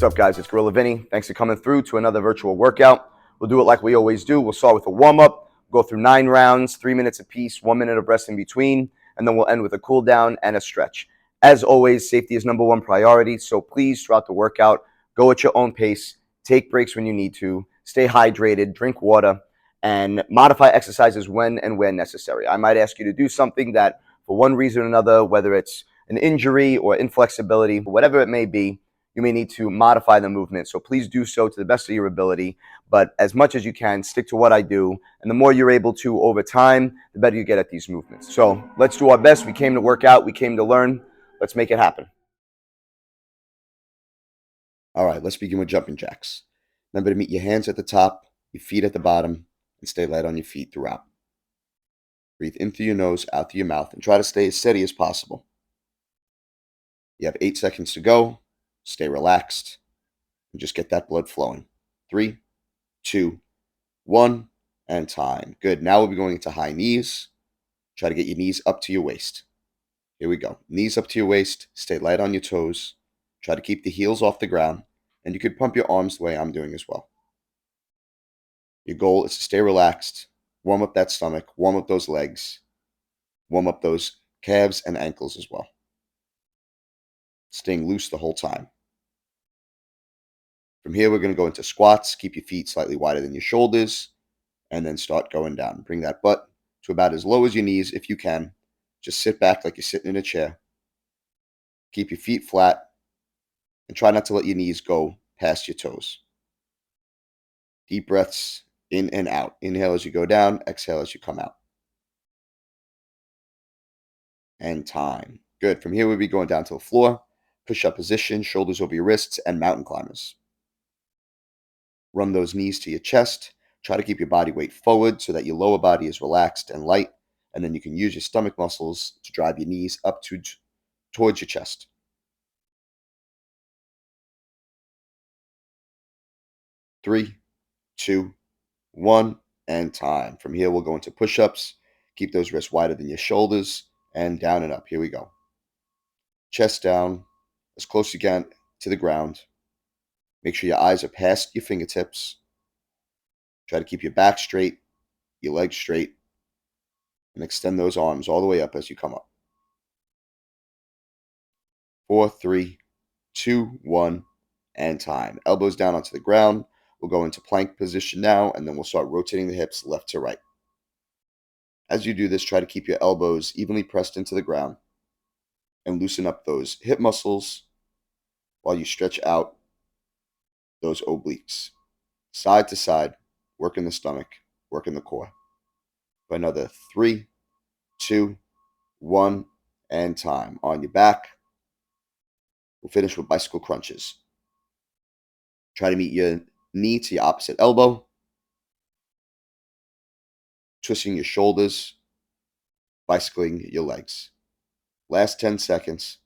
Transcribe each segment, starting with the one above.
What's up, guys? It's Gorilla Vinny. Thanks for coming through to another virtual workout. We'll do it like we always do. We'll start with a warm-up, go through 9 rounds, 3 minutes apiece, 1 minute of rest in between, and then we'll end with a cool down and a stretch. As always, safety is number one priority, so please, throughout the workout, go at your own pace, take breaks when you need to, stay hydrated, drink water, and modify exercises when and where necessary. I might ask you to do something that, for one reason or another, whether it's an injury or inflexibility, whatever it may be, you may need to modify the movement. So please do so to the best of your ability. But as much as you can, stick to what I do. And the more you're able to over time, the better you get at these movements. So let's do our best. We came to work out. We came to learn. Let's make it happen. All right, let's begin with jumping jacks. Remember to meet your hands at the top, your feet at the bottom, and stay light on your feet throughout. Breathe in through your nose, out through your mouth, and try to stay as steady as possible. You have 8 seconds to go. Stay relaxed and just get that blood flowing. 3, 2, 1, and time. Good. Now we'll be going into high knees. Try to get your knees up to your waist. Here we go. Knees up to your waist. Stay light on your toes. Try to keep the heels off the ground. And you could pump your arms the way I'm doing as well. Your goal is to stay relaxed. Warm up that stomach. Warm up those legs. Warm up those calves and ankles as well. Staying loose the whole time. From here, we're going to go into squats. Keep your feet slightly wider than your shoulders, and then start going down. Bring that butt to about as low as your knees if you can. Just sit back like you're sitting in a chair. Keep your feet flat, and try not to let your knees go past your toes. Deep breaths in and out. Inhale as you go down, exhale as you come out. And time. Good. From here, we'll be going down to the floor. Push-up position, shoulders over your wrists, and mountain climbers. Run those knees to your chest. Try to keep your body weight forward so that your lower body is relaxed and light. And then you can use your stomach muscles to drive your knees up towards your chest. 3, 2, 1, and time. From here, we'll go into push-ups. Keep those wrists wider than your shoulders, and down and up. Here we go. Chest down, as close as you can to the ground. Make sure your eyes are past your fingertips. Try to keep your back straight, your legs straight, and extend those arms all the way up as you come up. 4, 3, 2, 1, and time. Elbows down onto the ground. We'll go into plank position now, and then we'll start rotating the hips left to right. As you do this, try to keep your elbows evenly pressed into the ground and loosen up those hip muscles while you stretch out those obliques. Side to side, working the stomach, working the core. For another 3, 2, 1, and time. On your back, we'll finish with bicycle crunches. Try to meet your knee to your opposite elbow. Twisting your shoulders, bicycling your legs. Last 10 seconds.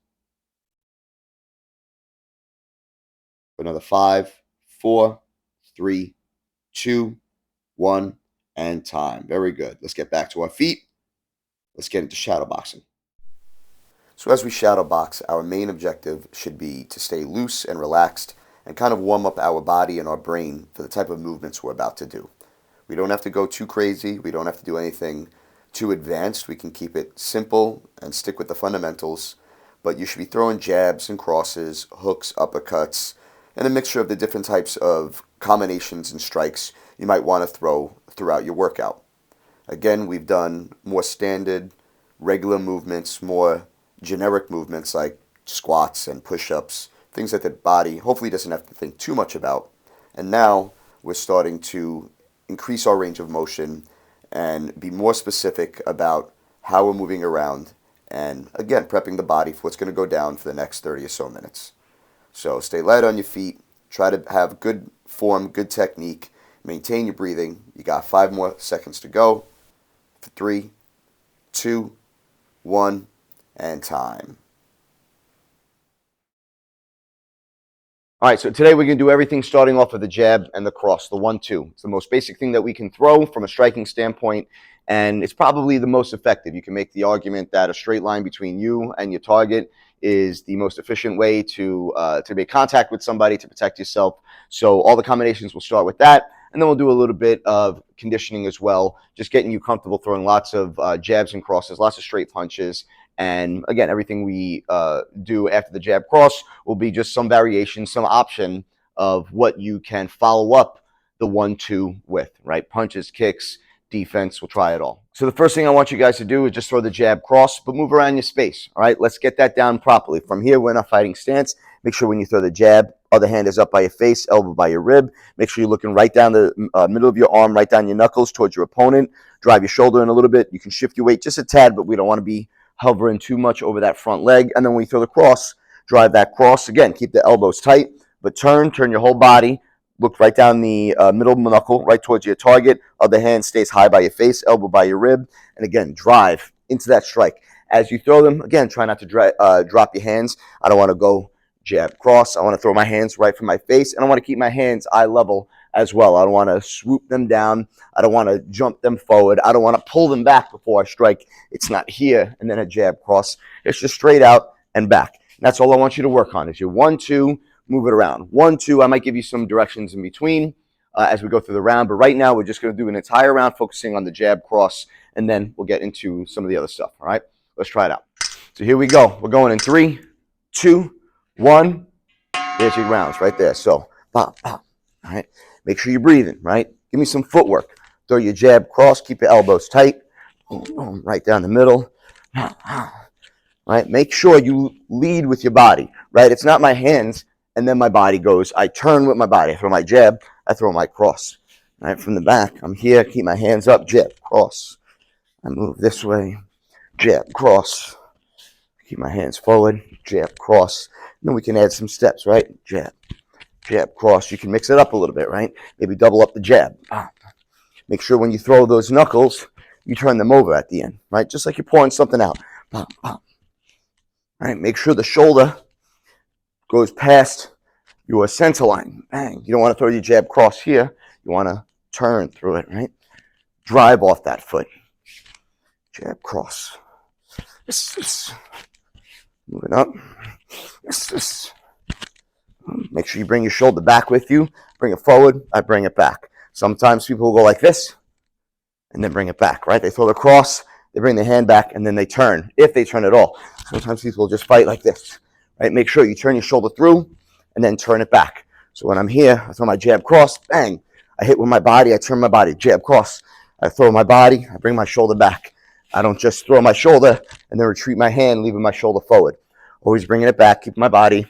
For another 5, 4, 3, 2, 1, and time. Very good. Let's get back to our feet. Let's get into shadow boxing. So as we shadow box, our main objective should be to stay loose and relaxed and kind of warm up our body and our brain for the type of movements we're about to do. We don't have to go too crazy. We don't have to do anything too advanced. We can keep it simple and stick with the fundamentals. But you should be throwing jabs and crosses, hooks, uppercuts, and a mixture of the different types of combinations and strikes you might want to throw throughout your workout. Again, we've done more standard, regular movements, more generic movements like squats and push-ups, things that the body hopefully doesn't have to think too much about. And now we're starting to increase our range of motion and be more specific about how we're moving around and, again, prepping the body for what's going to go down for the next 30 or so minutes. So stay light on your feet. Try to have good form, good technique. Maintain your breathing. You got 5 more seconds to go. 3, 2, 1, and time. All right, so today we're going to do everything starting off with the jab and the cross, the 1-2. It's the most basic thing that we can throw from a striking standpoint, and it's probably the most effective. You can make the argument that a straight line between you and your target is the most efficient way to make contact with somebody, to protect yourself. So all the combinations will start with that, and then we'll do a little bit of conditioning as well, just getting you comfortable throwing lots of jabs and crosses, lots of straight punches. And again, everything we do after the jab cross will be just some variation, some option of what you can follow up the 1-2 with, right? Punches, kicks, defense, we'll try it all. So the first thing I want you guys to do is just throw the jab cross, but move around your space, all right? Let's get that down properly. From here, we're in a fighting stance. Make sure when you throw the jab, other hand is up by your face, elbow by your rib. Make sure you're looking right down the middle of your arm, right down your knuckles towards your opponent. Drive your shoulder in a little bit. You can shift your weight just a tad, but we don't want to be hovering too much over that front leg. And then when you throw the cross, drive that cross. Again, keep the elbows tight, but turn your whole body. Look right down the middle knuckle, right towards your target. Other hand stays high by your face, elbow by your rib. And again, drive into that strike. As you throw them, again, try not to drop your hands. I don't want to go jab, cross. I want to throw my hands right from my face, and I want to keep my hands eye level as well. I don't want to swoop them down. I don't want to jump them forward. I don't want to pull them back before I strike. It's not here and then a jab, cross. It's just straight out and back. And that's all I want you to work on is your 1-2, move it around. 1-2, I might give you some directions in between as we go through the round, but right now we're just going to do an entire round focusing on the jab, cross, and then we'll get into some of the other stuff, all right? Let's try it out. So here we go. We're going in 3, 2, 1. There's your rounds right there. So, pop, pop. All right. Make sure you're breathing, right? Give me some footwork. Throw your jab, cross, keep your elbows tight. Right down the middle. Right? Make sure you lead with your body, right? It's not my hands and then my body goes. I turn with my body. I throw my jab, I throw my cross. Right? From the back, I'm here, keep my hands up, jab, cross. I move this way, jab, cross. Keep my hands forward, jab, cross. And then we can add some steps, right? Jab, jab, cross. You can mix it up a little bit, right? Maybe double up the jab. Make sure when you throw those knuckles, you turn them over at the end, right? Just like you're pouring something out. All right, make sure the shoulder goes past your center line. Bang. You don't want to throw your jab cross here. You want to turn through it, right? Drive off that foot. Jab, cross. Moving up. Make sure you bring your shoulder back with you. Bring it forward. I bring it back. Sometimes people will go like this and then bring it back, right? They throw the cross, they bring the hand back, and then they turn, if they turn at all. Sometimes people will just fight like this, right? Make sure you turn your shoulder through and then turn it back. So when I'm here, I throw my jab, cross, bang. I hit with my body, I turn my body, jab, cross. I throw my body, I bring my shoulder back. I don't just throw my shoulder and then retreat my hand, leaving my shoulder forward. Always bringing it back, keep my body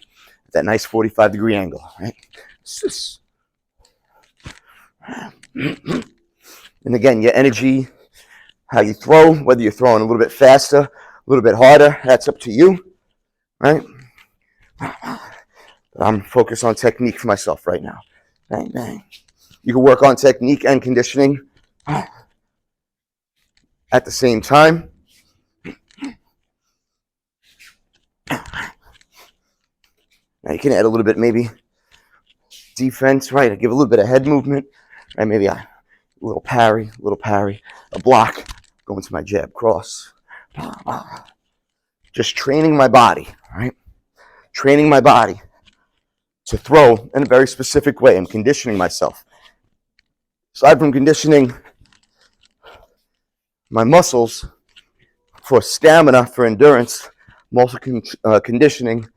at that nice 45-degree angle, right? And again, your energy, how you throw, whether you're throwing a little bit faster, a little bit harder, that's up to you, right? I'm focused on technique for myself right now. Bang, bang. You can work on technique and conditioning at the same time. Now you can add a little bit, maybe defense, right? I give a little bit of head movement, right? Maybe a little parry, a block, go into my jab, cross. Just training my body, right? Training my body to throw in a very specific way. I'm conditioning myself. Aside from conditioning my muscles for stamina, for endurance, I'm also conditioning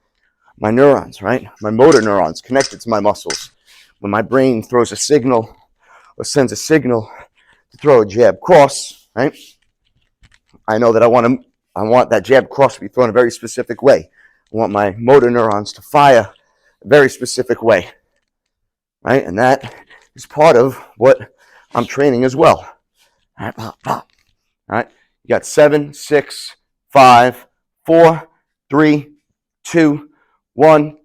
my neurons, right? My motor neurons connected to my muscles. When my brain throws a signal or sends a signal to throw a jab cross, right? I know that I want that jab cross to be thrown a very specific way. I want my motor neurons to fire a very specific way, right? And that is part of what I'm training as well. All right, pop, pop. All right, you got 7, 6, 5, 4, 3, 2, 1.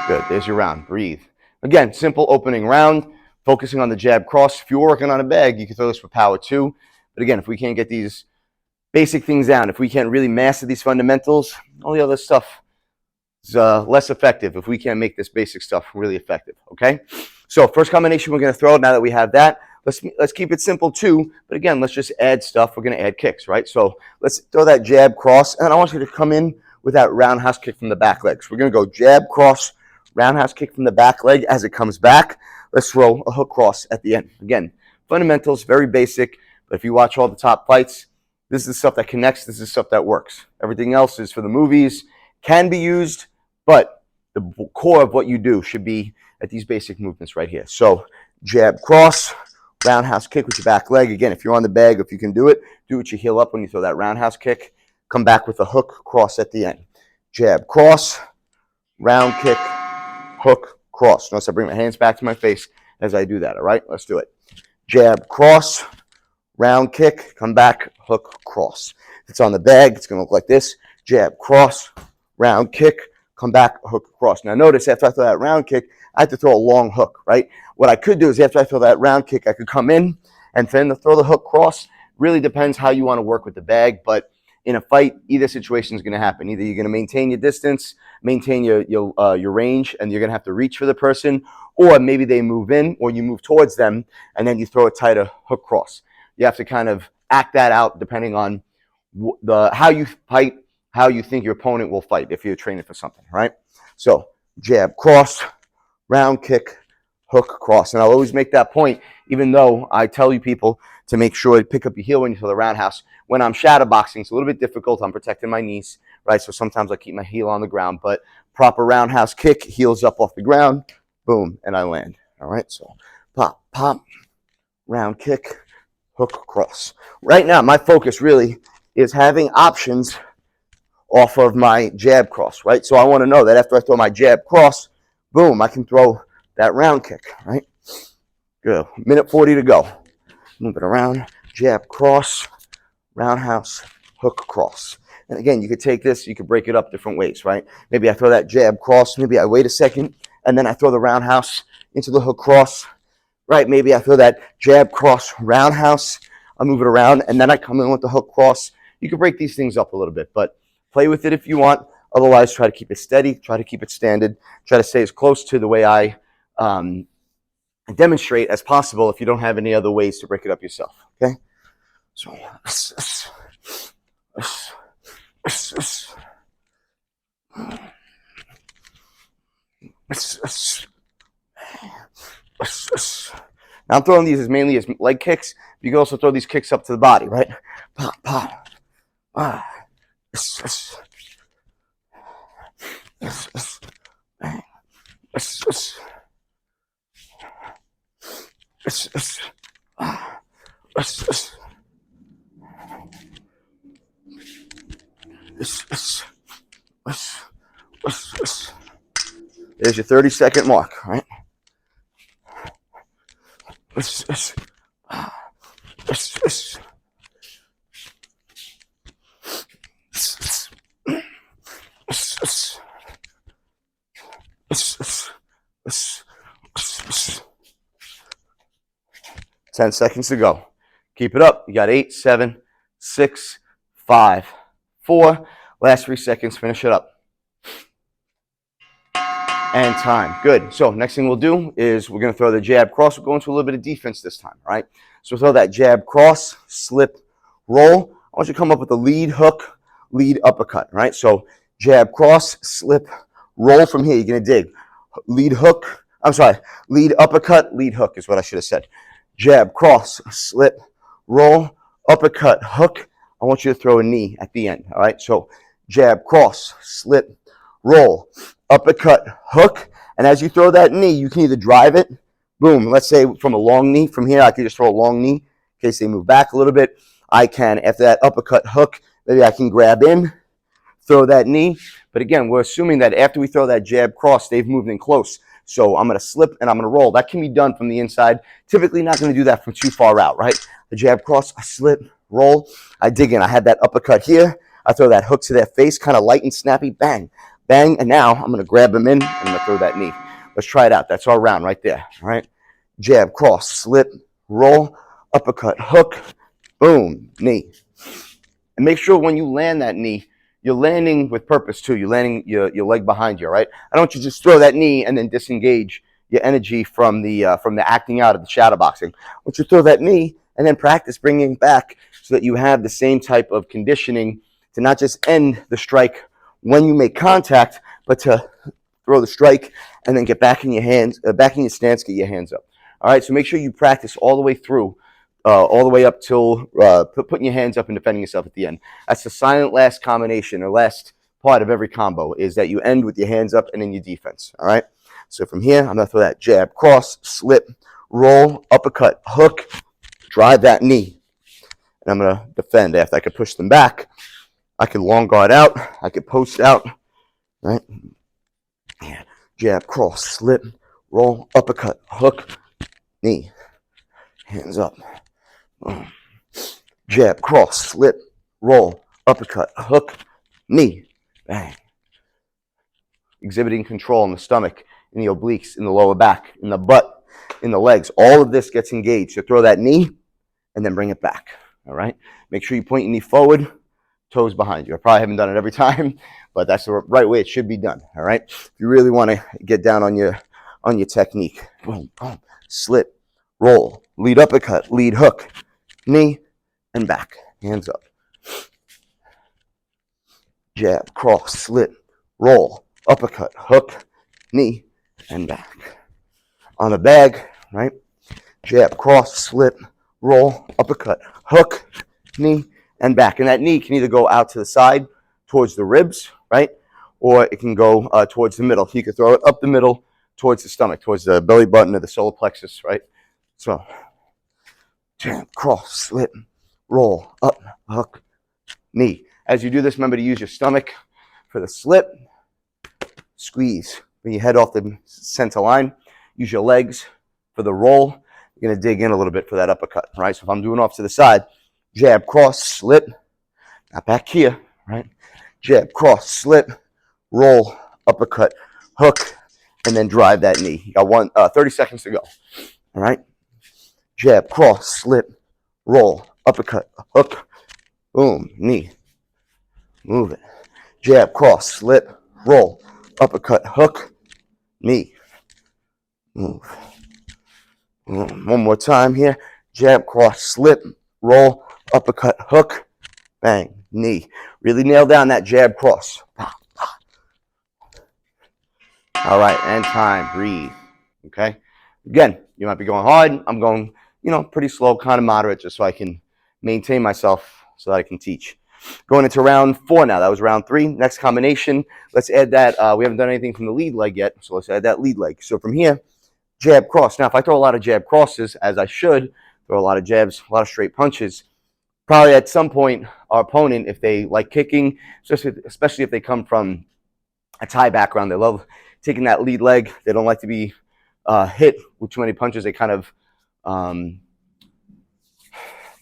Good, there's your round. Breathe. Again, simple opening round, focusing on the jab cross. If you're working on a bag, you can throw this for power too. But again, if we can't get these basic things down, if we can't really master these fundamentals, all the other stuff is less effective if we can't make this basic stuff really effective, okay? So first combination we're going to throw, now that we have that, Let's keep it simple too. But again, let's just add stuff. We're going to add kicks, right? So let's throw that jab, cross, and I want you to come in with that roundhouse kick from the back leg. So we're going to go jab, cross, roundhouse kick from the back leg. As it comes back, let's throw a hook cross at the end. Again, fundamentals, very basic. But if you watch all the top fights, this is the stuff that connects. This is stuff that works. Everything else is for the movies, can be used, but the core of what you do should be at these basic movements right here. So jab, cross, roundhouse kick with your back leg. Again, if you're on the bag, if you can do it with your heel up when you throw that roundhouse kick. Come back with a hook cross at the end. Jab, cross, round kick, hook, cross. Notice I bring my hands back to my face as I do that, all right? Let's do it. Jab, cross, round kick, come back, hook, cross. If it's on the bag, it's going to look like this. Jab, cross, round kick, come back, hook, cross. Now notice after I throw that round kick, I have to throw a long hook, right? What I could do is after I throw that round kick, I could come in and then throw the hook cross. Really depends how you want to work with the bag, but in a fight, either situation is going to happen. Either you're going to maintain your distance, maintain your range, and you're going to have to reach for the person, or maybe they move in, or you move towards them, and then you throw a tighter hook cross. You have to kind of act that out depending on how you fight, how you think your opponent will fight if you're training for something, right? So jab, cross, round kick, hook, cross. And I'll always make that point, even though I tell you people to make sure to pick up your heel when you throw the roundhouse. When I'm shadow boxing, it's a little bit difficult. I'm protecting my knees, right? So sometimes I keep my heel on the ground, but proper roundhouse kick, heels up off the ground, boom, and I land. All right, so pop, pop, round kick, hook, cross. Right now, my focus really is having options off of my jab cross, right? So I want to know that after I throw my jab cross, boom, I can throw that round kick, right? Good. Minute 40 to go. Move it around, jab, cross, roundhouse, hook, cross. And again, you could take this, you could break it up different ways, right? Maybe I throw that jab, cross, maybe I wait a second, and then I throw the roundhouse into the hook, cross, right? Maybe I throw that jab, cross, roundhouse, I move it around, and then I come in with the hook, cross. You can break these things up a little bit, but play with it if you want. Otherwise, try to keep it steady, try to keep it standard, try to stay as close to the way I demonstrate as possible if you don't have any other ways to break it up yourself, okay? So, now I'm throwing these as mainly as leg kicks. You can also throw these kicks up to the body, right? Pop, pop. There's your 30-second mark, right? Ten seconds to go. Keep it up. You got 8, 7, 6, 5, 4. Last 3 seconds. Finish it up. And time. Good. So next thing we'll do is we're going to throw the jab cross. We're going to a little bit of defense this time, right? So throw that jab cross, slip, roll. I want you to come up with a lead hook, lead uppercut, right? So jab cross, slip, roll from here. You're going to dig. Lead hook. I'm sorry. Lead uppercut, lead hook is what I should have said. Jab, cross, slip, roll, uppercut, hook. I want you to throw a knee at the end, all right? So jab, cross, slip, roll, uppercut, hook. And as you throw that knee, you can either drive it, boom. Let's say from a long knee. From here, I can just throw a long knee in case they move back a little bit. I can, after that uppercut, hook, maybe I can grab in, throw that knee. But again, we're assuming that after we throw that jab cross, they've moved in close. So I'm going to slip and I'm going to roll. That can be done from the inside. Typically not going to do that from too far out, right? The jab cross, I slip, roll, I dig in. I had that uppercut here. I throw that hook to their face, kind of light and snappy, bang, bang. And now I'm going to grab them in and I'm going to throw that knee. Let's try it out. That's our round right there, all right? Jab, cross, slip, roll, uppercut, hook, boom, knee. And make sure when you land that knee, you're landing with purpose too. You're landing your leg behind you, right? I don't want you to just throw that knee and then disengage your energy from the acting out of the shadow boxing. Once you throw that knee, and then practice bringing it back so that you have the same type of conditioning to not just end the strike when you make contact, but to throw the strike and then get back in your hands, back in your stance, get your hands up. All right, so make sure you practice all the way through, all the way up till putting your hands up and defending yourself at the end. That's the silent last combination or last part of every combo, is that you end with your hands up and then your defense. All right, so from here, I'm going to throw that jab, cross, slip, roll, uppercut, hook, drive that knee. And I'm going to defend after I can push them back. I can long guard out. I can post out. Right? Yeah. Jab, cross, slip, roll, uppercut, hook, knee. Hands up. Boom. Jab, cross, slip, roll, uppercut, hook, knee. Bang. Exhibiting control in the stomach, in the obliques, in the lower back, in the butt, in the legs. All of this gets engaged. So throw that knee and then bring it back. All right? Make sure you point your knee forward, toes behind you. I probably haven't done it every time, but that's the right way it should be done. All right? If you really want to get down on your technique. Boom, boom, slip, roll, lead uppercut, lead hook, knee, and back. Hands up. Jab, cross, slip, roll, uppercut, hook, knee, and back. On the bag, right? Jab, cross, slip, roll, uppercut, hook, knee, and back. And that knee can either go out to the side towards the ribs, right? Or it can go towards the middle. You can throw it up the middle towards the stomach, towards the belly button or the solar plexus, right? So, jab, cross, slip, roll, up, hook, knee. As you do this, remember to use your stomach for the slip. Squeeze. Bring your head off the center line. Use your legs for the roll. You're going to dig in a little bit for that uppercut, right? So if I'm doing off to the side, jab, cross, slip. Not back here, right? Jab, cross, slip, roll, uppercut, hook, and then drive that knee. You got 30 seconds to go, all right? Jab, cross, slip, roll, uppercut, hook, boom, knee. Move it. Jab, cross, slip, roll, uppercut, hook, knee. Move. One more time here. Jab, cross, slip, roll, uppercut, hook, bang, knee. Really nail down that jab, cross. All right, and time. Breathe. Okay? Again, you might be going hard. I'm going, pretty slow, kind of moderate, just so I can maintain myself so that I can teach. Going into round 4 now. That was round 3. Next combination. Let's add that. We haven't done anything from the lead leg yet, so let's add that lead leg. So from here, jab, cross. Now, if I throw a lot of jab crosses, as I should, throw a lot of jabs, a lot of straight punches, probably at some point, our opponent, if they like kicking, especially if they come from a Thai background, they love taking that lead leg. They don't like to be hit with too many punches. They kind of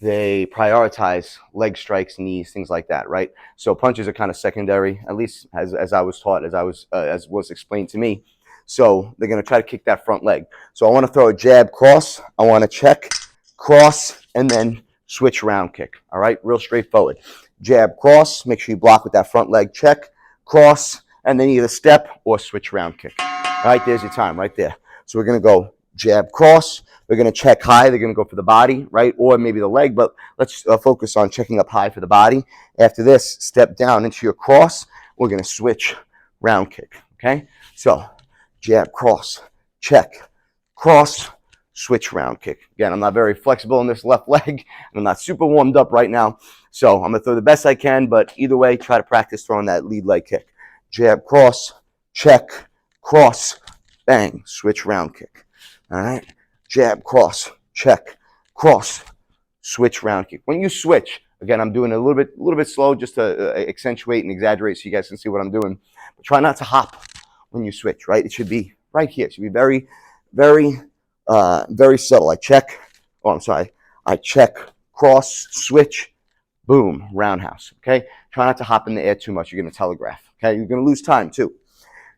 they prioritize leg strikes, knees, things like that, right? So punches are kind of secondary, at least as I was taught, as was explained to me. So they're going to try to kick that front leg. So I want to throw a jab, cross. I want to check, cross, and then switch round kick. All right, real straightforward. Jab, cross. Make sure you block with that front leg. Check, cross, and then either step or switch round kick. All right, there's your time right there. So we're going to go jab, cross. They're going to check high. They're going to go for the body, right? Or maybe the leg, but let's focus on checking up high for the body. After this, step down into your cross. We're going to switch round kick, okay? So jab, cross, check, cross, switch round kick. Again, I'm not very flexible in this left leg, and I'm not super warmed up right now. So I'm going to throw the best I can, but either way, try to practice throwing that lead leg kick. Jab, cross, check, cross, bang, switch round kick. All right? Jab, cross, check, cross, switch round kick. When you switch, again, I'm doing a little bit slow just to accentuate and exaggerate so you guys can see what I'm doing. But try not to hop when you switch, right? It should be right here. It should be very, very, very subtle. I check, cross, switch, boom, roundhouse, okay? Try not to hop in the air too much. You're going to telegraph, okay? You're going to lose time too.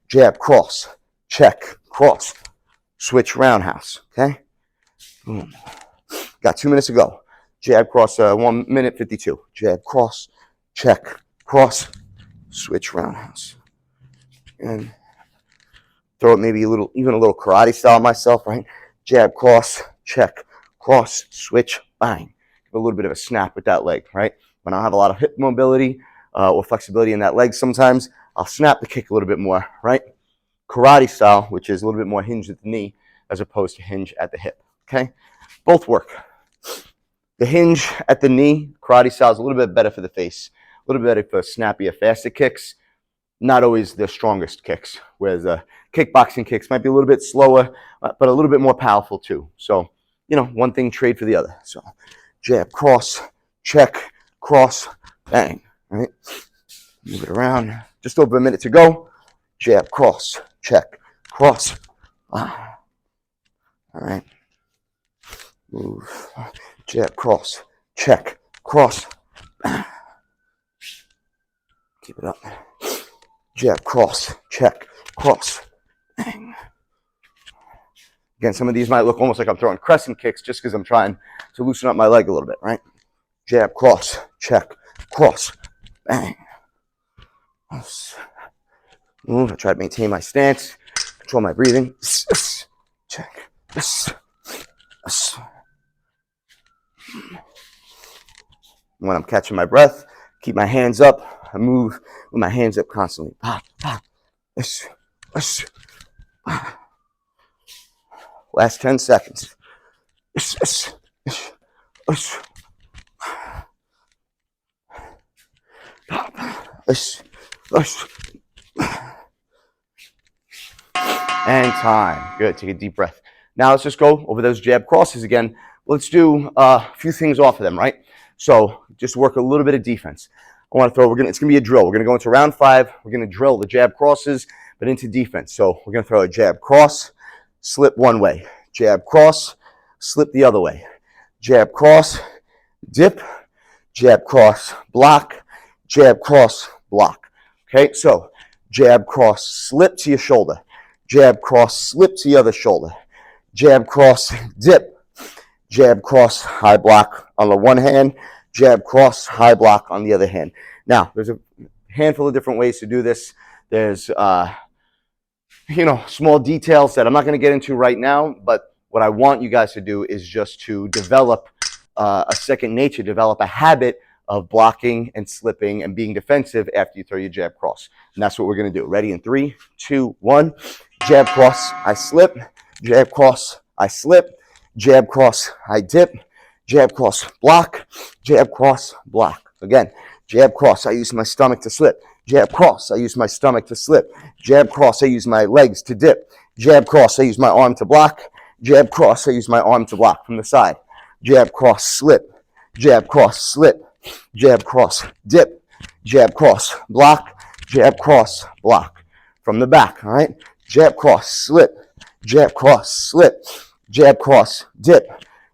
Jab, cross, check, cross, switch, roundhouse, okay? Boom. Got 2 minutes to go. Jab, cross, 1 minute 52. Jab, cross, check, cross, switch, roundhouse. And throw it maybe even a little karate style myself, right? Jab, cross, check, cross, switch, bang. Give a little bit of a snap with that leg, right? When I don't have a lot of hip mobility or flexibility in that leg sometimes, I'll snap the kick a little bit more, right? Karate style, which is a little bit more hinge at the knee as opposed to hinge at the hip, okay? Both work. The hinge at the knee, karate style, is a little bit better for the face, a little bit better for snappier, faster kicks, not always the strongest kicks, whereas the kickboxing kicks might be a little bit slower, but a little bit more powerful too. So, one thing trade for the other. So, jab, cross, check, cross, bang, right? Move it around. Just over a minute to go. Jab, cross, check, cross. All right. Move. Jab, cross, check, cross. Keep it up. Jab, cross, check, cross. Bang. Again, some of these might look almost like I'm throwing crescent kicks just because I'm trying to loosen up my leg a little bit, right? Jab, cross, check, cross, bang. Move. I try to maintain my stance, control my breathing. Check. When I'm catching my breath, keep my hands up. I move with my hands up constantly. Last 10 seconds. And time. Good. Take a deep breath. Now let's just go over those jab crosses again. Let's do a few things off of them, right? So just work a little bit of defense. I want to throw, it's going to be a drill. We're going to go into round 5. We're going to drill the jab crosses, but into defense. So we're going to throw a jab cross, slip one way. Jab cross, slip the other way. Jab cross, dip, jab cross, block, jab cross, block. Okay, so jab cross, slip to your shoulder. Jab cross, slip to the other shoulder. Jab cross, dip. Jab cross, high block on the one hand. Jab cross, high block on the other hand. Now, there's a handful of different ways to do this. There's, small details that I'm not going to get into right now, but what I want you guys to do is just to develop a second nature, develop a habit of blocking and slipping and being defensive after you throw your jab cross. And that's what we're going to do. Ready in 3, 2, 1. Jab cross, I slip. Jab cross, I slip. Jab cross, I dip. Jab cross, block. Jab cross, block. Again, jab cross, I use my stomach to slip. Jab cross, I use my stomach to slip. Jab cross, I use my legs to dip. Jab cross, I use my arm to block. Jab cross, I use my arm to block from the side. Jab cross, slip. Jab cross, slip. Jab cross, dip. Jab cross, block. Jab cross, block. From the back, all right? Jab cross, slip. Jab cross, slip. Jab cross, dip.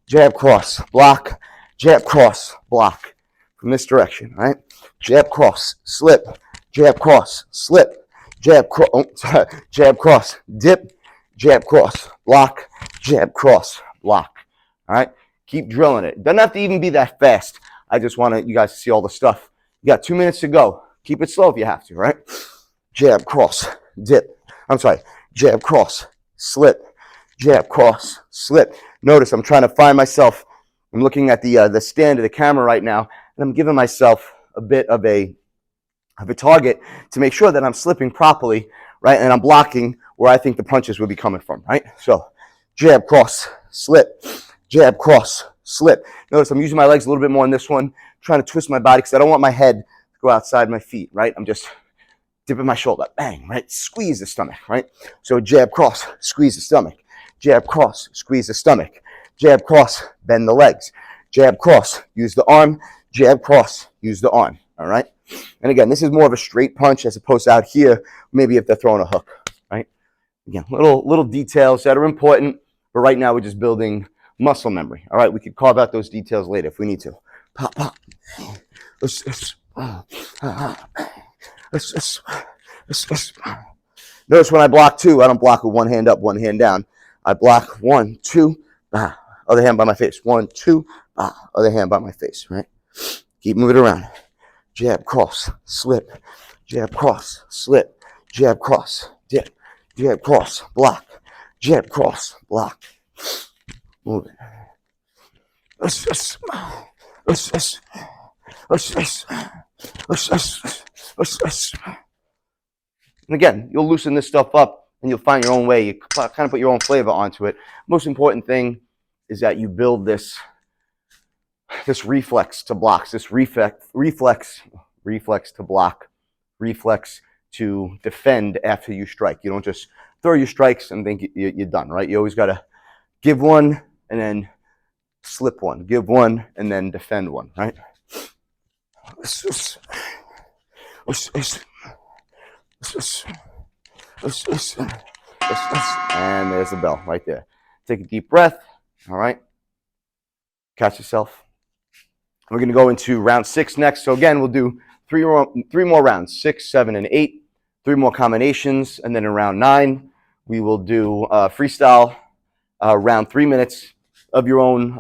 Jab cross, block. Jab cross, block. From this direction, all right? Jab cross, slip. Jab cross, slip. Jab cross, dip. Jab cross, block. Jab cross, block. All right? Keep drilling it. Doesn't have to even be that fast. I just want you guys to see all the stuff. You got 2 minutes to go. Keep it slow if you have to, right? Jab cross, dip. Jab cross, slip. Jab cross, slip. Notice I'm trying to find myself. I'm looking at the stand of the camera right now, and I'm giving myself a bit of a target to make sure that I'm slipping properly, right? And I'm blocking where I think the punches will be coming from, right? So jab cross, slip. Jab cross, slip. Notice I'm using my legs a little bit more in this one, trying to twist my body because I don't want my head to go outside my feet, right? I'm just dipping my shoulder, bang, right? Squeeze the stomach, right? So jab cross, squeeze the stomach. Jab cross, squeeze the stomach. Jab cross, bend the legs. Jab cross, use the arm. Jab cross, use the arm, all right? And again, this is more of a straight punch as opposed to out here, maybe if they're throwing a hook, right? Again, little details that are important, but right now we're just building muscle memory, all right? We could carve out those details later if we need to. Pop, pop. Notice when I block too, I don't block with one hand up, one hand down. I block 1, 2, other hand by my face. 1, 2, other hand by my face, right? Keep moving around. Jab, cross, slip. Jab, cross, slip. Jab, cross, dip. jab, cross, block, jab, cross, block. Move it. And again, you'll loosen this stuff up and you'll find your own way. You kind of put your own flavor onto it. Most important thing is that you build this reflex to blocks, this reflex to block, reflex to defend after you strike. You don't just throw your strikes and think you're done, right? You always got to give one and then slip one, give one and then defend one, right? And there's the bell right there. Take a deep breath. All right. Catch yourself. We're going to go into round 6 next. So again, we'll do three more rounds, 6, 7, and 8. 3 more combinations. And then in round 9, we will do freestyle round 3 minutes of your own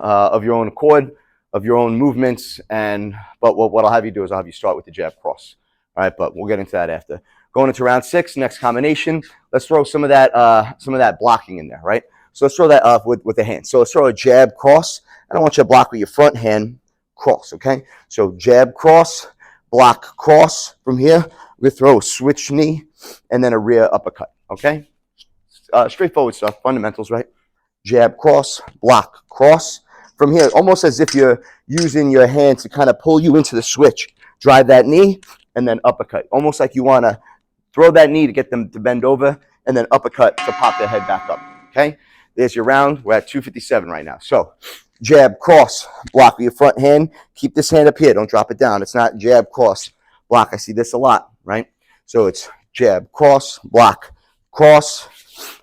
accord, of your own movements. But what I'll have you do is I'll have you start with the jab cross. All right, but we'll get into that after. Going into round 6, next combination. Let's throw some of that blocking in there, right? So let's throw that with the hand. So let's throw a jab cross. And I want you to block with your front hand cross, okay? So jab cross, block cross. From here, we throw a switch knee and then a rear uppercut, okay? Straightforward stuff, fundamentals, right? Jab cross, block cross. From here, almost as if you're using your hand to kind of pull you into the switch. Drive that knee and then uppercut. Almost like you want to throw that knee to get them to bend over and then uppercut to pop their head back up, okay? There's your round. We're at 257 right now. So jab, cross, block with your front hand. Keep this hand up here. Don't drop it down. It's not jab, cross, block. I see this a lot, right? So it's jab, cross, block, cross,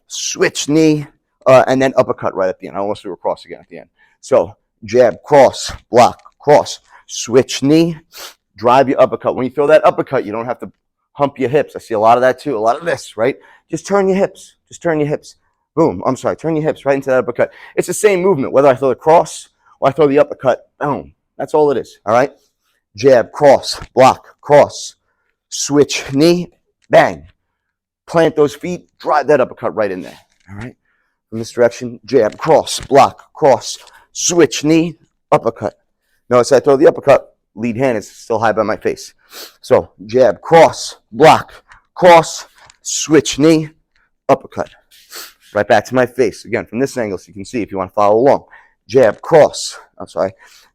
switch knee, and then uppercut right at the end. I almost threw a cross again at the end. So jab, cross, block, cross, switch knee, drive your uppercut. When you throw that uppercut, you don't have to hump your hips. I see a lot of that too, a lot of this, right? Just turn your hips. Just turn your hips. Boom. I'm sorry. Turn your hips right into that uppercut. It's the same movement, whether I throw the cross or I throw the uppercut. Boom. That's all it is. All right? Jab, cross, block, cross, switch, knee, bang. Plant those feet. Drive that uppercut right in there. All right? From this direction, jab, cross, block, cross, switch, knee, uppercut. Notice I throw the uppercut. Lead hand is still high by my face. So jab, cross, block, cross, switch, knee, uppercut. Right back to my face. Again, from this angle, so you can see if you want to follow along. Jab, cross. I'm sorry.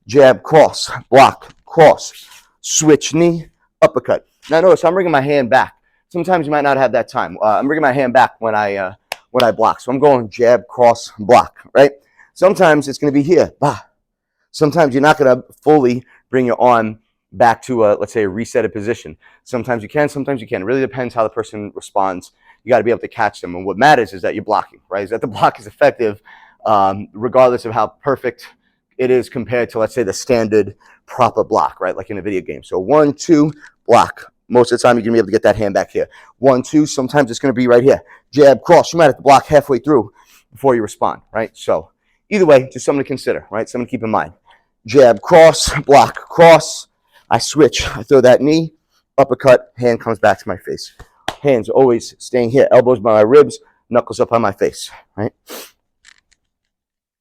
Jab, cross, block, cross, switch, knee, uppercut. Now notice I'm bringing my hand back. Sometimes you might not have that time. I'm bringing my hand back when I block. So I'm going jab, cross, block, right? Sometimes it's going to be here. Bah. Sometimes you're not going to fully bring your arm back to, let's say, a resetted position. Sometimes you can, sometimes you can't. It really depends how the person responds. You got to be able to catch them. And what matters is that you're blocking, right? Is that the block is effective, regardless of how perfect it is compared to, let's say, the standard proper block, right? Like in a video game. So 1, 2, block. Most of the time, you're going to be able to get that hand back here. 1, 2, sometimes it's going to be right here. Jab, cross. You might have to block halfway through before you respond, right? So either way, just something to consider, right? Something to keep in mind. Jab, cross, block, cross. I switch. I throw that knee, uppercut, hand comes back to my face. Hands always staying here. Elbows by my ribs, knuckles up on my face, right?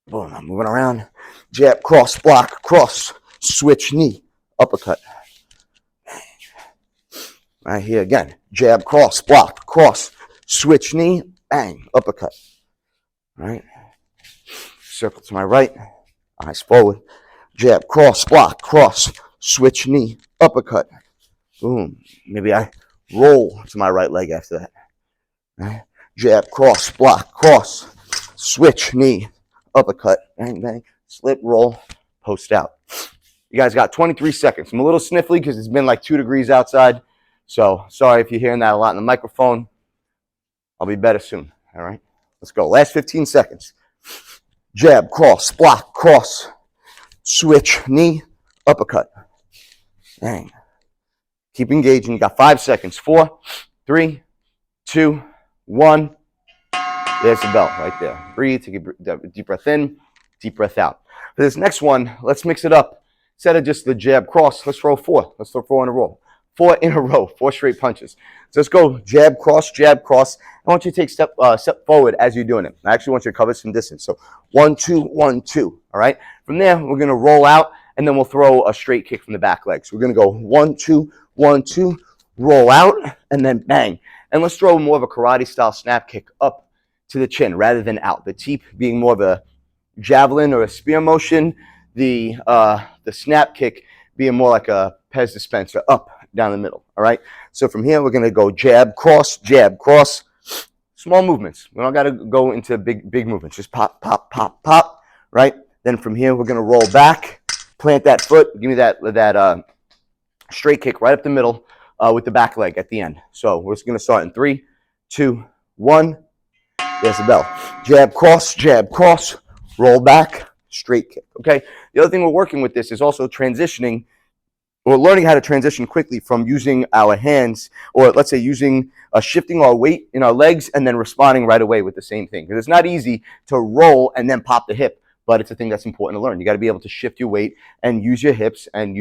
Boom, I'm moving around. Jab, cross, block, cross, switch, knee, uppercut. Right here again. Jab, cross, block, cross, switch, knee, bang, uppercut. All right. Circle to my right, eyes forward. Jab, cross, block, cross, switch, knee, uppercut. Boom. Maybe I roll to my right leg after that. Right. Jab, cross, block, cross, switch, knee, uppercut. Bang, bang, slip, roll, post out. You guys got 23 seconds. I'm a little sniffly because it's been like 2 degrees outside. So sorry if you're hearing that a lot in the microphone. I'll be better soon. All right. Let's go. Last 15 seconds. Jab, cross, block, cross, switch, knee, uppercut. Bang. Keep engaging. You got 5 seconds. 4, 3, 2, 1. There's the bell right there. Breathe. Take a deep breath in, deep breath out. For this next one, let's mix it up. Instead of just the jab cross, let's throw 4. Let's throw 4 in a row. 4 in a row, 4 straight punches. So let's go jab, cross, jab, cross. I want you to take step forward as you're doing it. I actually want you to cover some distance. So 1, 2, 1, 2. All right. From there, we're going to roll out, and then we'll throw a straight kick from the back leg. So we're going to go 1, 2, 1, 2, roll out, and then bang. And let's throw more of a karate style snap kick up to the chin rather than out. The teep being more of a javelin or a spear motion. The snap kick being more like a Pez dispenser up down the middle. All right. So from here, we're going to go jab, cross, small movements. We don't got to go into big movements. Just pop, pop, pop, pop. Right. Then from here, we're going to roll back, plant that foot, give me that straight kick right up the middle with the back leg at the end. So we're just going to start in 3, 2, 1. There's the bell. Jab, cross, roll back, straight kick. Okay. The other thing we're working with this is also transitioning. We're learning how to transition quickly from using our hands, or let's say using shifting our weight in our legs and then responding right away with the same thing. Because it's not easy to roll and then pop the hip, but it's a thing that's important to learn. You got to be able to shift your weight and use your hips and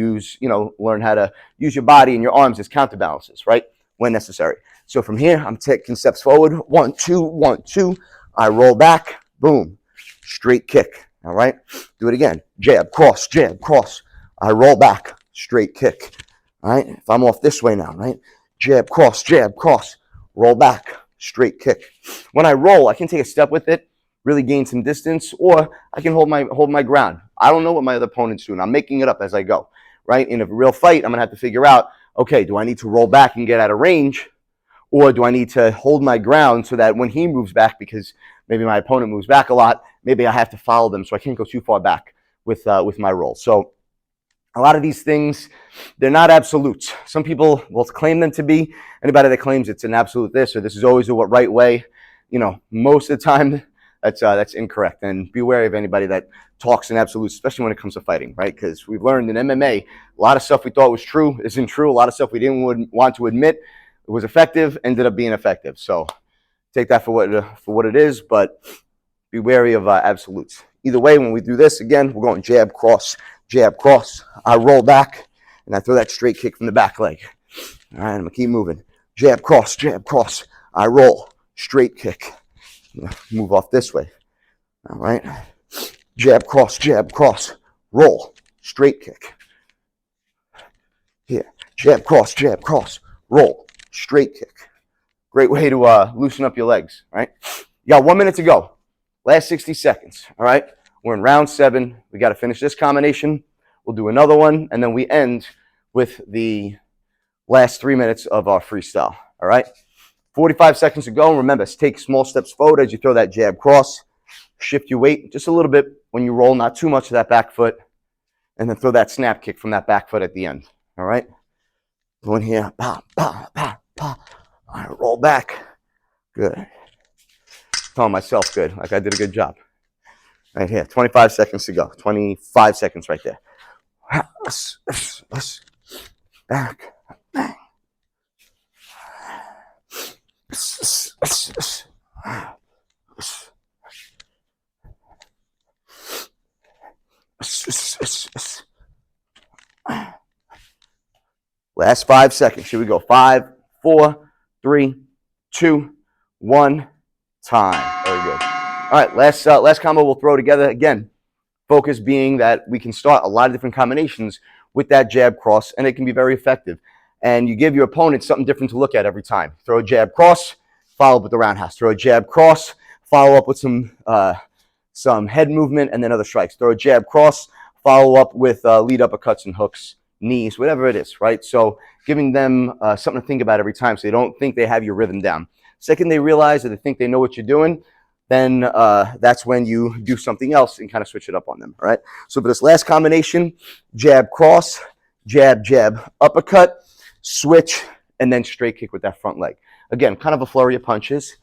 learn how to use your body and your arms as counterbalances, right? When necessary. So from here, I'm taking steps forward. 1, 2, 1, 2. I roll back. Boom. Straight kick. All right. Do it again. Jab, cross. I roll back. Straight kick. All right. If I'm off this way now, right? Jab, cross, roll back, straight kick. When I roll, I can take a step with it, really gain some distance, or I can hold my ground. I don't know what my other opponent's doing. I'm making it up as I go, right? In a real fight, I'm going to have to figure out, okay, do I need to roll back and get out of range, or do I need to hold my ground so that when he moves back, because maybe my opponent moves back a lot, maybe I have to follow them so I can't go too far back with my roll. So a lot of these things, they're not absolutes. Some people will claim them to be. Anybody that claims it's an absolute this or this is always the right way, most of the time that's incorrect. And be wary of anybody that talks in absolutes, especially when it comes to fighting, right? Because we've learned in MMA, a lot of stuff we thought was true isn't true. A lot of stuff we didn't want to admit it was effective ended up being effective. So take that for what it is, but be wary of absolutes. Either way, when we do this, again, we're going jab, cross. I roll back, and I throw that straight kick from the back leg. All right, I'm going to keep moving. Jab, cross. I roll. Straight kick. Move off this way. All right. Jab, cross. Roll. Straight kick. Here. Jab, cross. Roll. Straight kick. Great way to loosen up your legs, right? You got 1 minute to go. Last 60 seconds, all right? We're in round 7. We got to finish this combination. We'll do another one, and then we end with the last 3 minutes of our freestyle, all right? 45 seconds to go. And remember, take small steps forward as you throw that jab cross. Shift your weight just a little bit when you roll, not too much to that back foot, and then throw that snap kick from that back foot at the end, all right? Go in here. Pa. All right, roll back. Good. Telling myself good, like I did a good job. Right here, 25 seconds to go. 25 seconds right there. Back, bang. Last 5 seconds. Here we go. 5, 4, 3, 2, 1. Time. Very good. All right, last combo we'll throw together. Again, focus being that we can start a lot of different combinations with that jab cross, and it can be very effective. And you give your opponent something different to look at every time. Throw a jab cross, follow up with the roundhouse. Throw a jab cross, follow up with some head movement, and then other strikes. Throw a jab cross, follow up with lead uppercuts and hooks, knees, whatever it is, right? So giving them something to think about every time so they don't think they have your rhythm down. Second, they realize that they think they know what you're doing, then that's when you do something else and kind of switch it up on them, all right? So for this last combination, jab, cross, jab, uppercut, switch, and then straight kick with that front leg. Again, kind of a flurry of punches.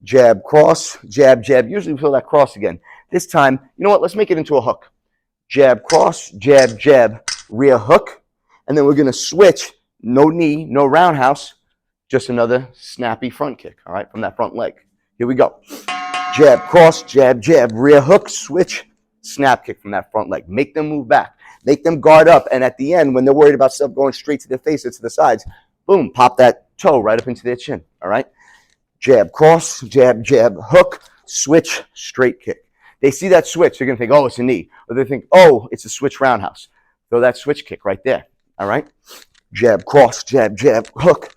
Jab, cross, jab. Usually we feel that cross again. This time, you know what? Let's make it into a hook. Jab, cross, jab, rear hook. And then we're going to switch. No knee, no roundhouse. Just another snappy front kick, all right, from that front leg. Here we go. Jab, cross, jab, rear hook, switch, snap kick from that front leg. Make them move back. Make them guard up. And at the end, when they're worried about stuff going straight to their face or to the sides, boom, pop that toe right up into their chin. All right? Jab, cross, jab, jab, hook, switch, straight kick. They see that switch, they're going to think, oh, it's a knee. Or they think, oh, it's a switch roundhouse. Throw that switch kick right there. All right? Jab, cross, jab, jab, hook,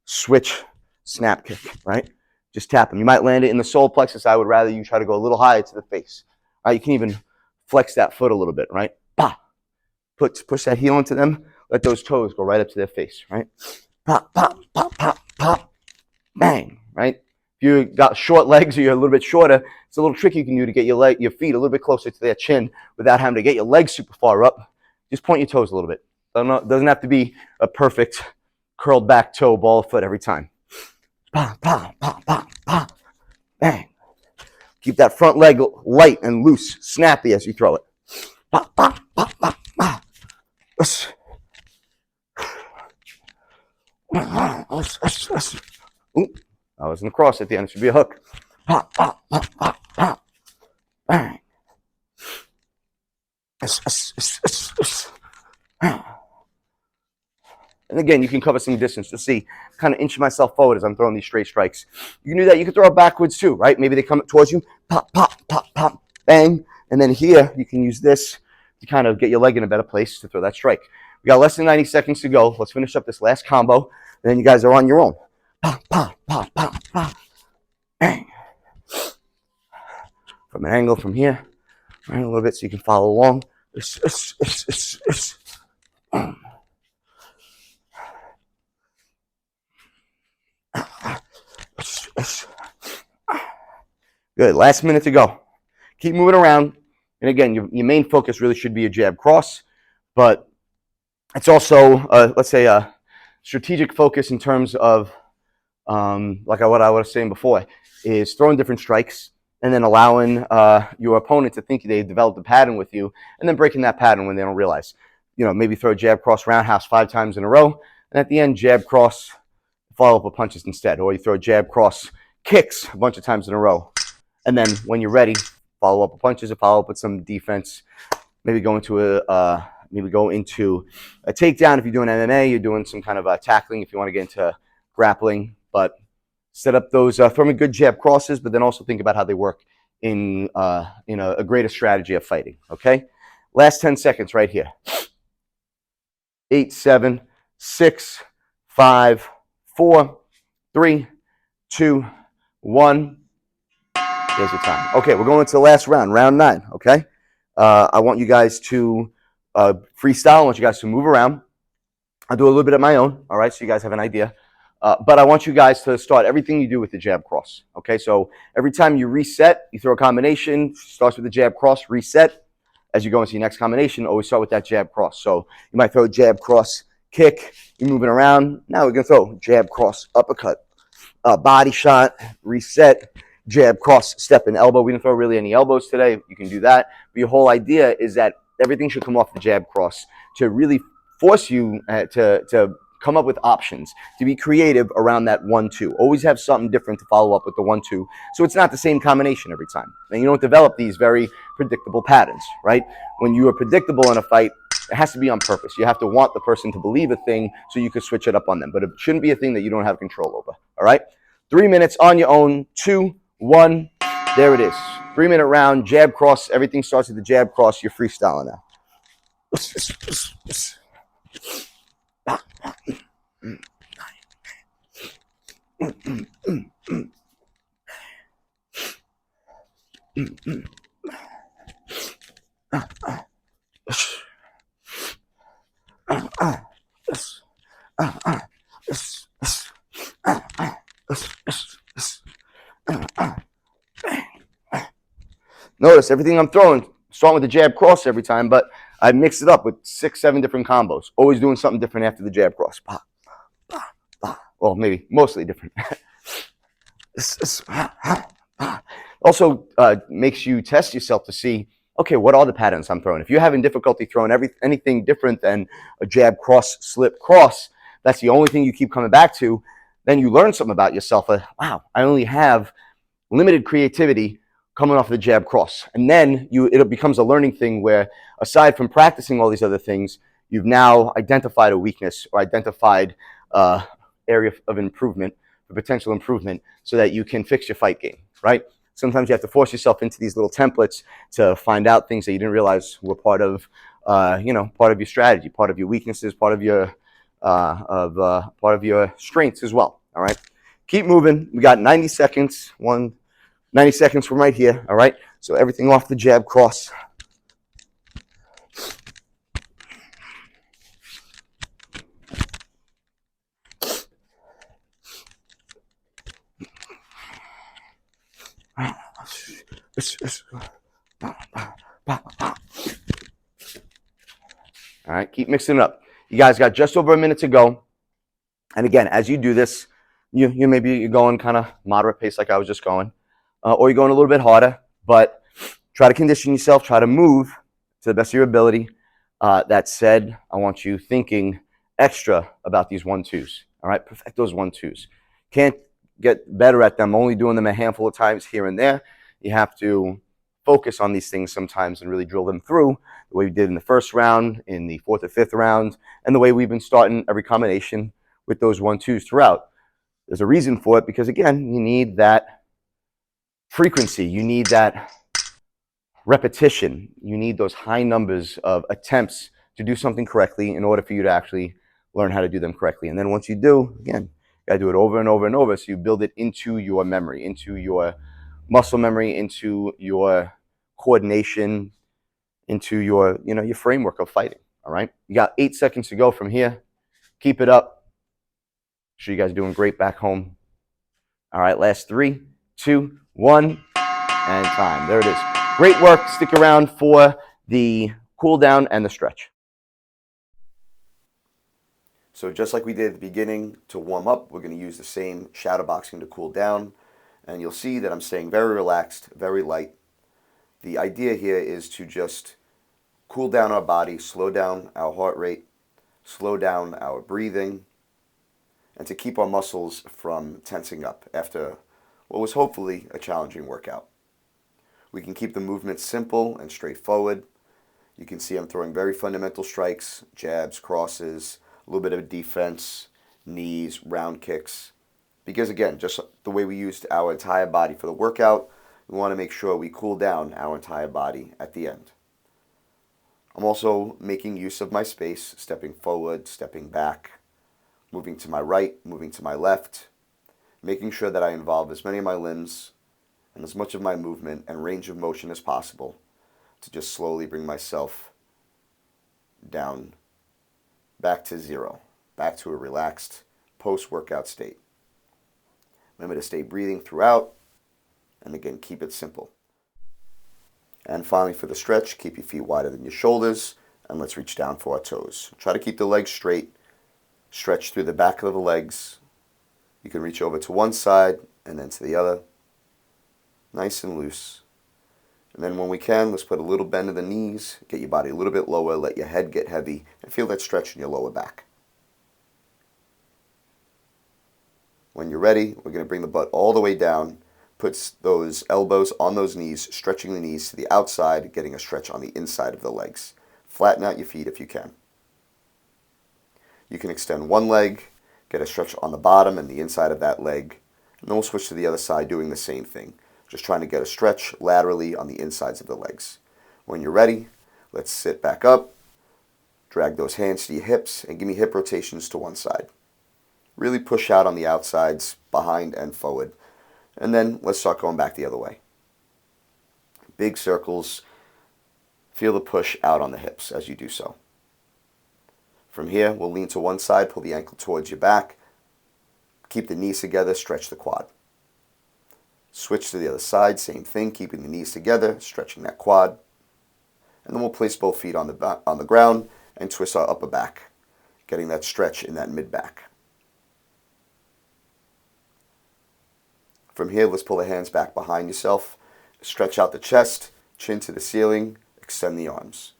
switch, snap kick, right? Just tap them. You might land it in the solar plexus. I would rather you try to go a little higher to the face. All right? You can even flex that foot a little bit, right? Bah. Push that heel into them. Let those toes go right up to their face, right? Pop, pop, pop, pop, pop. Bang, right? If you got short legs or you're a little bit shorter, it's a little trick you can do to get your feet a little bit closer to their chin without having to get your legs super far up. Just point your toes a little bit. It doesn't have to be a perfect curled back toe, ball of foot every time. Pop, pop, pop, pop, pop. Bang. Keep that front leg light and loose, snappy as you throw it. Pop, pop, pop, pop, pop. Ooh, I was in the cross at the end. It should be a hook. Pop, pop, pop, pop, pop. Bang. And again, you can cover some distance. You'll see, kind of inch myself forward as I'm throwing these straight strikes. You can do that. You can throw it backwards too, right? Maybe they come towards you. Pop, pop, pop, pop, bang. And then here, you can use this to kind of get your leg in a better place to throw that strike. We got less than 90 seconds to go. Let's finish up this last combo. And then you guys are on your own. Pop, pop, pop, pop, pop. Bang. From an angle from here, right, a little bit so you can follow along. Good. Last minute to go. Keep moving around. And again, your main focus really should be a jab cross, but it's also, let's say, a strategic focus in terms of, like what I was saying before, is throwing different strikes and then allowing your opponent to think they've developed a pattern with you and then breaking that pattern when they don't realize. You know, maybe throw a jab cross roundhouse 5 times in a row, and at the end, jab cross, follow up with punches instead. Or you throw jab cross kicks a bunch of times in a row. And then when you're ready, follow up with punches or follow up with some defense. Maybe go into a takedown if you're doing MMA. You're doing some kind of tackling if you want to get into grappling. But set up those throwing good jab crosses, but then also think about how they work in a greater strategy of fighting. Okay, last 10 seconds right here. 8, 7, 6, 5, 4, 3, 2, 1. There's your time. Okay, we're going to the last round, round 9, okay? I want you guys to freestyle. I want you guys to move around. I'll do a little bit of my own, all right, so you guys have an idea. But I want you guys to start everything you do with the jab cross, okay? So every time you reset, you throw a combination, starts with the jab cross, reset. As you go into your next combination, always start with that jab cross. So you might throw a jab cross kick. You're moving around. Now we're going to throw jab cross uppercut, body shot, reset, jab cross step and elbow. We didn't throw really any elbows today. You can do that. But your whole idea is that everything should come off the jab cross to really force you to come up with options, to be creative around that 1-2. Always have something different to follow up with the 1-2. So it's not the same combination every time. And you don't develop these very predictable patterns, right? When you are predictable in a fight, it has to be on purpose. You have to want the person to believe a thing so you could switch it up on them. But it shouldn't be a thing that you don't have control over, all right? 3 minutes on your own. 2, 1. There it is. 3-minute round, jab cross. Everything starts with the jab cross. You're freestyling now. Notice everything I'm throwing, starting with the jab cross every time, but I mix it up with 6, 7 different combos. Always doing something different after the jab cross. Well, maybe mostly different. Also makes you test yourself to see, okay, what are the patterns I'm throwing? If you're having difficulty throwing anything different than a jab cross, slip cross, that's the only thing you keep coming back to, then you learn something about yourself. Wow, I only have limited creativity coming off the jab cross. And then it becomes a learning thing where, aside from practicing all these other things, you've now identified a weakness or identified area of improvement, for potential improvement, so that you can fix your fight game, right? Sometimes you have to force yourself into these little templates to find out things that you didn't realize were part of your strategy, part of your weaknesses, part of your strengths as well. All right, keep moving. We got 90 seconds. 90 seconds from right here. All right, so everything off the jab cross. All right, keep mixing it up. You guys got just over a minute to go. And again, as you do this, you're going kind of moderate pace like I was just going, or you're going a little bit harder, but try to condition yourself, try to move to the best of your ability. That said, I want you thinking extra about these 1-2s. All right, perfect those 1-2s. Can't get better at them only doing them a handful of times here and there. You have to focus on these things sometimes and really drill them through the way we did in the first round, in the fourth or fifth round, and the way we've been starting every combination with those 1-2s throughout. There's a reason for it, because again, you need that frequency, you need that repetition, you need those high numbers of attempts to do something correctly in order for you to actually learn how to do them correctly. And then once you do, again, you gotta do it over and over and over, so you build it into your memory, into your muscle memory, into your coordination, into your framework of fighting. All right, you got 8 seconds to go from here. Keep it up. Sure, you guys are doing great back home. All right, last 3, 2, 1, and time. There it is. Great work. Stick around for the cool down and the stretch. So just like we did at the beginning to warm up, we're going to use the same shadow boxing to cool down. And you'll see that I'm staying very relaxed, very light. The idea here is to just cool down our body, slow down our heart rate, slow down our breathing, and to keep our muscles from tensing up after what was hopefully a challenging workout. We can keep the movements simple and straightforward. You can see I'm throwing very fundamental strikes, jabs, crosses, a little bit of defense, knees, round kicks. Because again, just the way we used our entire body for the workout, we want to make sure we cool down our entire body at the end. I'm also making use of my space, stepping forward, stepping back, moving to my right, moving to my left, making sure that I involve as many of my limbs and as much of my movement and range of motion as possible to just slowly bring myself down, back to zero, back to a relaxed post-workout state. Remember to stay breathing throughout, and again, keep it simple. And finally, for the stretch, keep your feet wider than your shoulders, and let's reach down for our toes. Try to keep the legs straight, stretch through the back of the legs. You can reach over to one side and then to the other, nice and loose. And then when we can, let's put a little bend in the knees, get your body a little bit lower, let your head get heavy, and feel that stretch in your lower back. When you're ready, we're going to bring the butt all the way down, put those elbows on those knees, stretching the knees to the outside, getting a stretch on the inside of the legs. Flatten out your feet if you can. You can extend one leg, get a stretch on the bottom and the inside of that leg, and then we'll switch to the other side doing the same thing. Just trying to get a stretch laterally on the insides of the legs. When you're ready, let's sit back up, drag those hands to your hips, and give me hip rotations to one side. Really push out on the outsides, behind and forward. And then let's start going back the other way. Big circles. Feel the push out on the hips as you do so. From here, we'll lean to one side, pull the ankle towards your back. Keep the knees together, stretch the quad. Switch to the other side, same thing, keeping the knees together, stretching that quad. And then we'll place both feet on the ground and twist our upper back, getting that stretch in that mid-back. From here, let's pull the hands back behind yourself, stretch out the chest, chin to the ceiling, extend the arms.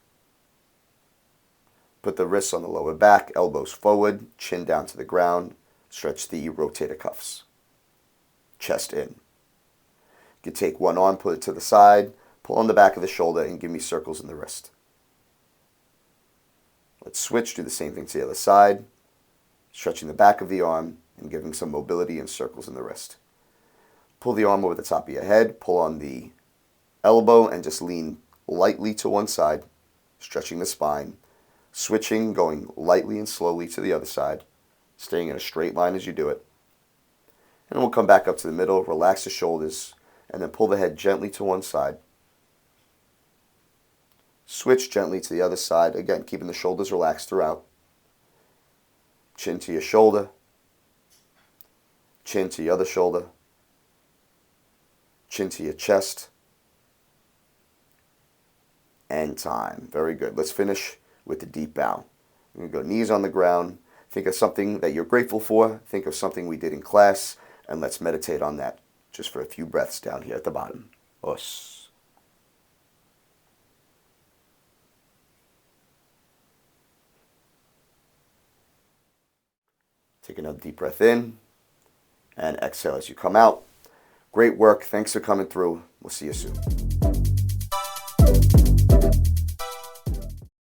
Put the wrists on the lower back, elbows forward, chin down to the ground, stretch the rotator cuffs. Chest in. You can take one arm, put it to the side, pull on the back of the shoulder, and give me circles in the wrist. Let's switch, do the same thing to the other side, stretching the back of the arm and giving some mobility and circles in the wrist. Pull the arm over the top of your head, pull on the elbow, and just lean lightly to one side, stretching the spine, switching, going lightly and slowly to the other side, staying in a straight line as you do it. And then we'll come back up to the middle, relax the shoulders, and then pull the head gently to one side. Switch gently to the other side, again, keeping the shoulders relaxed throughout. Chin to your shoulder, chin to your other shoulder, chin to your chest, and time. Very good. Let's finish with the deep bow. We're going to go knees on the ground. Think of something that you're grateful for. Think of something we did in class, and let's meditate on that just for a few breaths down here at the bottom. Us. Take another deep breath in and exhale as you come out. Great work. Thanks for coming through. We'll see you soon.